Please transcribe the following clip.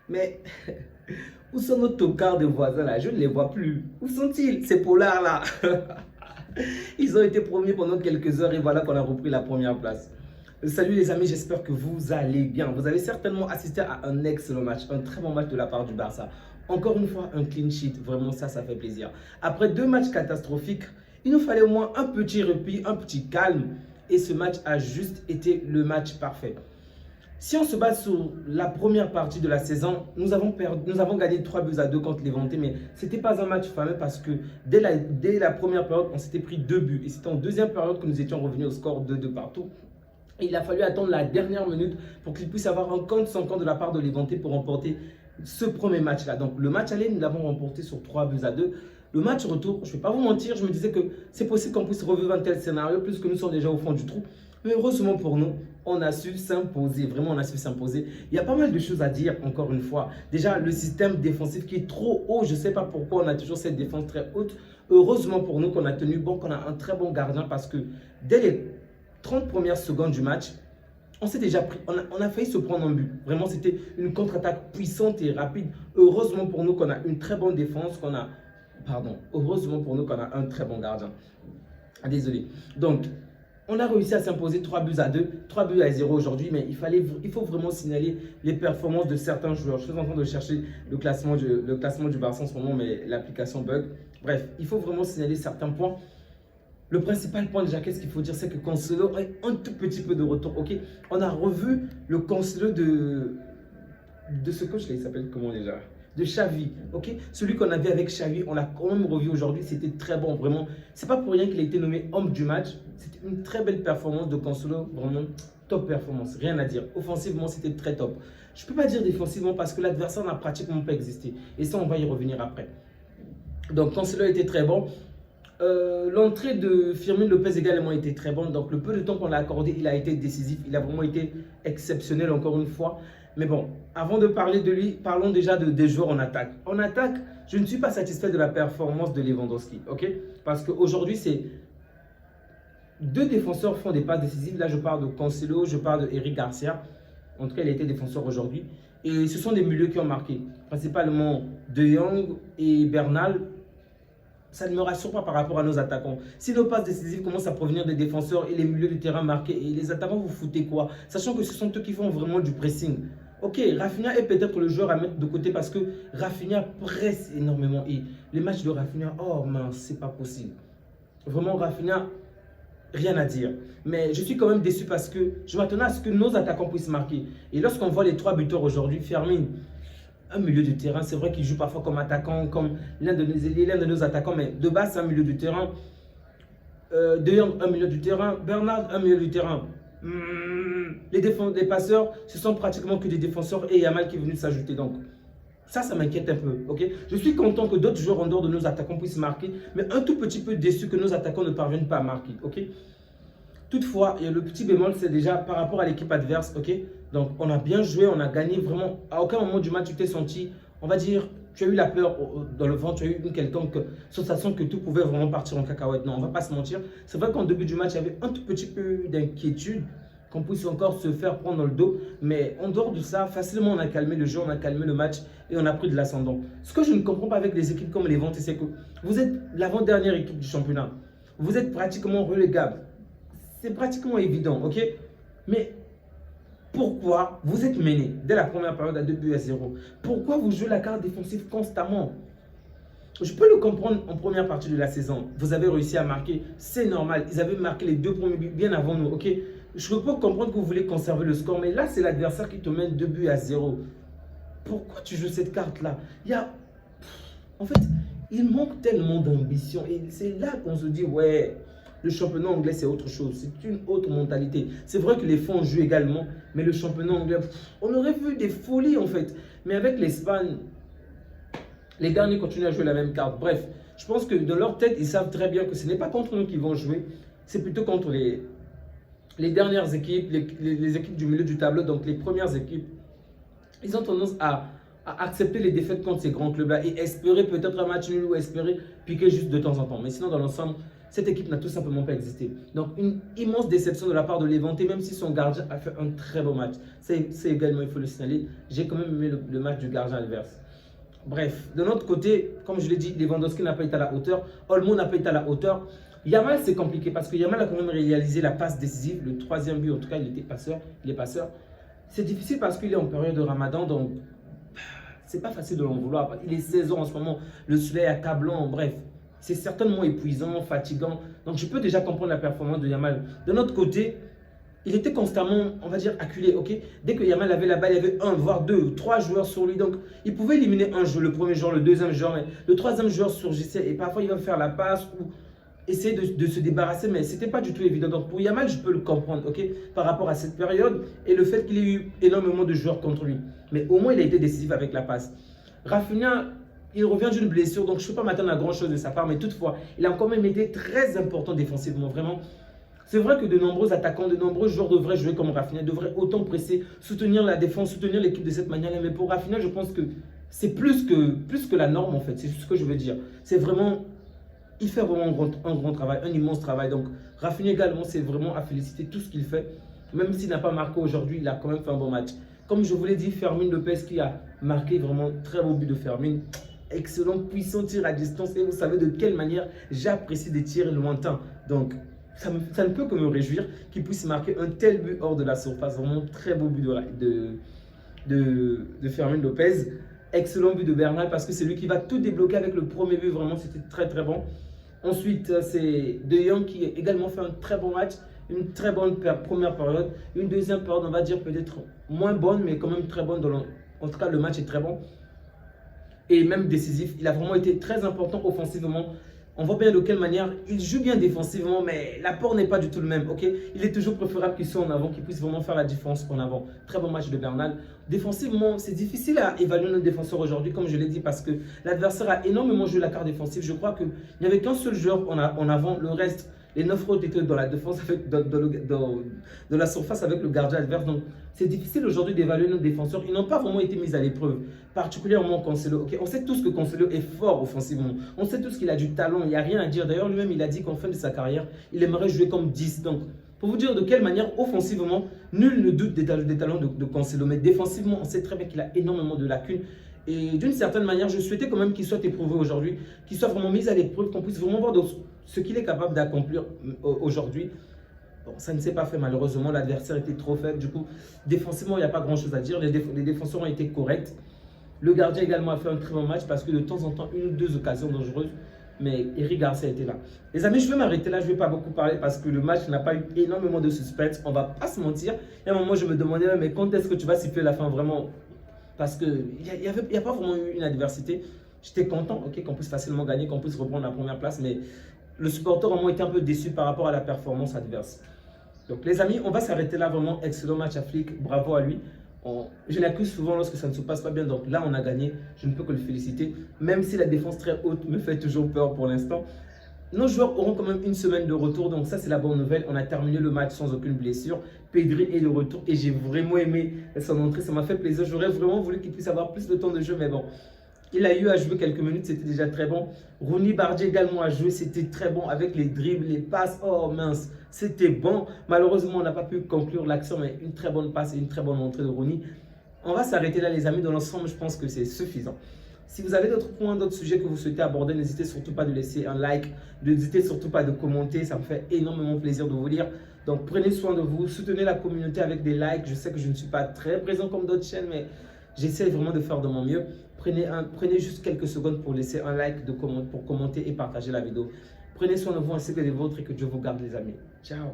Mais où sont nos tocards de voisins là? Je ne les vois plus. Où sont-ils, ces polars là? Ils ont été premiers pendant quelques heures et voilà qu'on a repris la première place. Salut les amis, j'espère que vous allez bien. Vous avez certainement assisté à un excellent match, un très bon match de la part du Barça. Encore une fois, un clean sheet, vraiment ça fait plaisir. Après deux matchs catastrophiques, il nous fallait au moins un petit répit, un petit calme. Et ce match a juste été le match parfait. Si on se base sur la première partie de la saison, nous avons gagné 3 buts à 2 contre Levante, mais ce n'était pas un match fameux parce que dès la première période, on s'était pris 2 buts. Et c'était en deuxième période que nous étions revenus au score 2-2 partout. Et il a fallu attendre la dernière minute pour qu'il puisse avoir un compte sans compte de la part de Levante pour remporter ce premier match-là. Donc le match aller, nous l'avons remporté sur 3 buts à 2. Le match retour, je ne vais pas vous mentir, je me disais que c'est possible qu'on puisse revivre un tel scénario puisque nous sommes déjà au fond du trou. Mais heureusement pour nous, on a su s'imposer. Vraiment, on a su s'imposer. Il y a pas mal de choses à dire, encore une fois. Déjà, le système défensif qui est trop haut. Je ne sais pas pourquoi on a toujours cette défense très haute. Heureusement pour nous qu'on a tenu bon, qu'on a un très bon gardien parce que dès les 30 premières secondes du match, on s'est déjà pris, on a failli se prendre un but. Vraiment, c'était une contre-attaque puissante et rapide. Heureusement pour nous qu'on a une très bonne défense, heureusement pour nous qu'on a un très bon gardien. Ah, désolé. Donc, on a réussi à s'imposer 3 buts à 2, 3 buts à 0 aujourd'hui, mais il faut vraiment signaler les performances de certains joueurs. Je suis en train de chercher le classement du Barça en ce moment, mais l'application bug. Bref, il faut vraiment signaler certains points. Le principal point déjà, qu'est-ce qu'il faut dire, c'est que Cancelo a un tout petit peu de retour. Ok, on a revu le Cancelo de ce coach là, il s'appelle comment déjà? De Xavi, ok? Celui qu'on avait avec Xavi, on l'a quand même revu aujourd'hui, c'était très bon, vraiment. C'est pas pour rien qu'il a été nommé homme du match. C'était une très belle performance de Cancelo, vraiment top performance, rien à dire. Offensivement, c'était très top. Je peux pas dire défensivement parce que l'adversaire n'a pratiquement pas existé. Et ça, on va y revenir après. Donc Cancelo a été très bon. L'entrée de Firmino Lopez également a été très bonne. Donc le peu de temps qu'on l'a accordé, il a été décisif. Il a vraiment été exceptionnel encore une fois. Mais bon, avant de parler de lui, parlons déjà des joueurs en attaque. En attaque, je ne suis pas satisfait de la performance de Lewandowski. Ok? Parce qu'aujourd'hui, c'est deux défenseurs font des passes décisives. Là, je parle de Cancelo, je parle de Eric Garcia. En tout cas, il a été défenseur aujourd'hui. Et ce sont des milieux qui ont marqué. Principalement De Jong et Bernal. Ça ne me rassure pas par rapport à nos attaquants. Si nos passes décisives commencent à provenir des défenseurs et les milieux de terrain marqués, et les attaquants, vous foutez quoi? Sachant que ce sont eux qui font vraiment du pressing. Ok, Rafinha est peut-être le joueur à mettre de côté parce que Rafinha presse énormément. Et les matchs de Rafinha, oh mince, c'est pas possible. Vraiment, Rafinha, rien à dire. Mais je suis quand même déçu parce que je m'attendais à ce que nos attaquants puissent marquer. Et lorsqu'on voit les 3 buteurs aujourd'hui, Fermin, un milieu de terrain, c'est vrai qu'il joue parfois comme attaquant, comme l'un de nos ailiers, l'un de nos attaquants, mais de base, c'est un milieu de terrain. De Jong, un milieu du terrain. Bernard, un milieu du terrain. Les passeurs, ce sont pratiquement que des défenseurs et Yamal qui est venu s'ajouter. Donc, ça m'inquiète un peu. Ok, je suis content que d'autres joueurs en dehors de nos attaquants puissent marquer, mais un tout petit peu déçu que nos attaquants ne parviennent pas à marquer. Ok. Toutefois, le petit bémol, c'est déjà par rapport à l'équipe adverse, ok? Donc, on a bien joué, on a gagné vraiment. À aucun moment du match, tu t'es senti, on va dire, tu as eu la peur dans le ventre, tu as eu une quelconque sensation que tout pouvait vraiment partir en cacahuète. Non, on ne va pas se mentir. C'est vrai qu'en début du match, il y avait un tout petit peu d'inquiétude, qu'on puisse encore se faire prendre dans le dos. Mais en dehors de ça, facilement, on a calmé le jeu, on a calmé le match et on a pris de l'ascendant. Ce que je ne comprends pas avec les équipes comme les Levante, c'est que vous êtes l'avant-dernière équipe du championnat. Vous êtes pratiquement relégable. C'est pratiquement évident, ok? Mais pourquoi vous êtes mené dès la première période à 2 buts à 0? Pourquoi vous jouez la carte défensive constamment? Je peux le comprendre en première partie de la saison. Vous avez réussi à marquer, c'est normal. Ils avaient marqué les 2 premiers buts bien avant nous, ok? Je peux comprendre que vous voulez conserver le score, mais là, c'est l'adversaire qui te mène 2 buts à 0. Pourquoi tu joues cette carte-là? En fait, il manque tellement d'ambition. Et c'est là qu'on se dit, ouais, le championnat anglais, c'est autre chose. C'est une autre mentalité. C'est vrai que les fonds jouent également, mais le championnat anglais, on aurait vu des folies en fait. Mais avec l'Espagne, les derniers continuent à jouer la même carte. Bref, je pense que dans leur tête, ils savent très bien que ce n'est pas contre nous qu'ils vont jouer. C'est plutôt contre les dernières équipes, les équipes du milieu du tableau, donc les premières équipes. Ils ont tendance à accepter les défaites contre ces grands clubs-là et espérer peut-être un match nul ou espérer piquer juste de temps en temps. Mais sinon, dans l'ensemble, cette équipe n'a tout simplement pas existé. Donc, une immense déception de la part de Levante, même si son gardien a fait un très beau match. C'est également, il faut le signaler, j'ai quand même aimé le match du gardien adverse. Bref, de notre côté, comme je l'ai dit, Lewandowski n'a pas été à la hauteur, Olmo n'a pas été à la hauteur. Yamal, c'est compliqué parce que Yamal a quand même réalisé la passe décisive, le troisième but, en tout cas, il est passeur. C'est difficile parce qu'il est en période de Ramadan, donc c'est pas facile de l'en vouloir. Il est 16 ans en ce moment, le soleil accablant, bref. C'est certainement épuisant, fatigant. Donc je peux déjà comprendre la performance de Yamal. De notre côté, il était constamment, on va dire, acculé. Ok, dès que Yamal avait la balle, il y avait un, voire deux, trois joueurs sur lui. Donc il pouvait éliminer un joueur, le premier joueur, le deuxième joueur, mais le troisième joueur surgissait. Et parfois il va faire la passe ou essayer de se débarrasser, mais ce n'était pas du tout évident. Donc pour Yamal, je peux le comprendre, ok, par rapport à cette période et le fait qu'il ait eu énormément de joueurs contre lui. Mais au moins, il a été décisif avec la passe. Rafinha, il revient d'une blessure, donc je ne peux pas m'attendre à grand chose de sa part, mais toutefois, il a quand même été très important défensivement, vraiment. C'est vrai que de nombreux attaquants, de nombreux joueurs devraient jouer comme Rafinha, devraient autant presser, soutenir la défense, soutenir l'équipe de cette manière-là. Mais pour Rafinha, je pense que c'est plus que la norme en fait, c'est ce que je veux dire. C'est vraiment, il fait vraiment un grand travail, un immense travail. Donc Rafinha également, c'est vraiment à féliciter tout ce qu'il fait. Même s'il n'a pas marqué aujourd'hui, il a quand même fait un bon match. Comme je vous l'ai dit, Fermin Lopez qui a marqué vraiment très beau but de Fermin. Excellent, puissant tir à distance. Et vous savez de quelle manière j'apprécie des tirs lointains. Donc, ça ne peut que me réjouir qu'il puisse marquer un tel but hors de la surface. Vraiment très beau but de Fermin Lopez. Excellent but de Bernal parce que c'est lui qui va tout débloquer avec le premier but. Vraiment, c'était très très bon. Ensuite, c'est De Jong qui a également fait un très bon match. Une très bonne première période. Une deuxième période, on va dire peut-être moins bonne, mais quand même très bonne. En tout cas, le match est très bon. Et même décisif. Il a vraiment été très important offensivement. On voit bien de quelle manière il joue bien défensivement, mais l'apport n'est pas du tout le même. Okay, il est toujours préférable qu'il soit en avant, qu'il puisse vraiment faire la différence en avant. Très bon match de Bernal. Défensivement, c'est difficile à évaluer notre défenseur aujourd'hui, comme je l'ai dit, parce que l'adversaire a énormément joué la carte défensive. Je crois qu'il n'y avait qu'un seul joueur en avant. Le reste, les 9 autres étaient dans la défense, dans la surface avec le gardien adverse. Donc, c'est difficile aujourd'hui d'évaluer nos défenseurs. Ils n'ont pas vraiment été mis à l'épreuve, particulièrement Cancelo. Okay, on sait tous que Cancelo est fort offensivement. On sait tous qu'il a du talent. Il n'y a rien à dire. D'ailleurs, lui-même, il a dit qu'en fin de sa carrière, il aimerait jouer comme 10. Donc, pour vous dire de quelle manière, offensivement, nul ne doute des talents de Cancelo. Mais défensivement, on sait très bien qu'il a énormément de lacunes. Et d'une certaine manière, je souhaitais quand même qu'il soit éprouvé aujourd'hui, qu'il soit vraiment mis à l'épreuve, qu'on puisse vraiment voir ce qu'il est capable d'accomplir aujourd'hui. Bon, ça ne s'est pas fait malheureusement, l'adversaire était trop faible. Du coup, défensivement, il n'y a pas grand-chose à dire. Les défenseurs ont été corrects. Le gardien également a fait un très bon match parce que de temps en temps, une ou deux occasions dangereuses. Mais Eric Garcia était là. Les amis, je vais m'arrêter là. Je ne vais pas beaucoup parler parce que le match n'a pas eu énormément de suspense. On ne va pas se mentir. Et à un moment, je me demandais, mais quand est-ce que tu vas siffler la fin vraiment? Parce qu'il n'y a pas vraiment eu une adversité. J'étais content qu'on puisse facilement gagner, qu'on puisse reprendre la première place. Mais le supporter en moi était un peu déçu par rapport à la performance adverse. Donc les amis, on va s'arrêter là. Vraiment, excellent match à Flick. Bravo à lui. Je l'accuse souvent lorsque ça ne se passe pas bien. Donc là, on a gagné. Je ne peux que le féliciter. Même si la défense très haute me fait toujours peur pour l'instant. Nos joueurs auront quand même une semaine de retour. Donc ça, c'est la bonne nouvelle. On a terminé le match sans aucune blessure. Pedri est de retour et j'ai vraiment aimé son entrée. Ça m'a fait plaisir. J'aurais vraiment voulu qu'il puisse avoir plus de temps de jeu. Mais bon, il a eu à jouer quelques minutes. C'était déjà très bon. Rooney Bardi également a joué. C'était très bon avec les dribbles, les passes. Oh mince, c'était bon. Malheureusement, on n'a pas pu conclure l'action. Mais une très bonne passe et une très bonne entrée de Rooney. On va s'arrêter là les amis. Dans l'ensemble, je pense que c'est suffisant. Si vous avez d'autres points, d'autres sujets que vous souhaitez aborder, n'hésitez surtout pas de laisser un like, n'hésitez surtout pas de commenter, ça me fait énormément plaisir de vous lire. Donc prenez soin de vous, soutenez la communauté avec des likes. Je sais que je ne suis pas très présent comme d'autres chaînes, mais j'essaie vraiment de faire de mon mieux. Prenez juste quelques secondes pour laisser un like, pour commenter et partager la vidéo. Prenez soin de vous ainsi que des vôtres et que Dieu vous garde les amis. Ciao.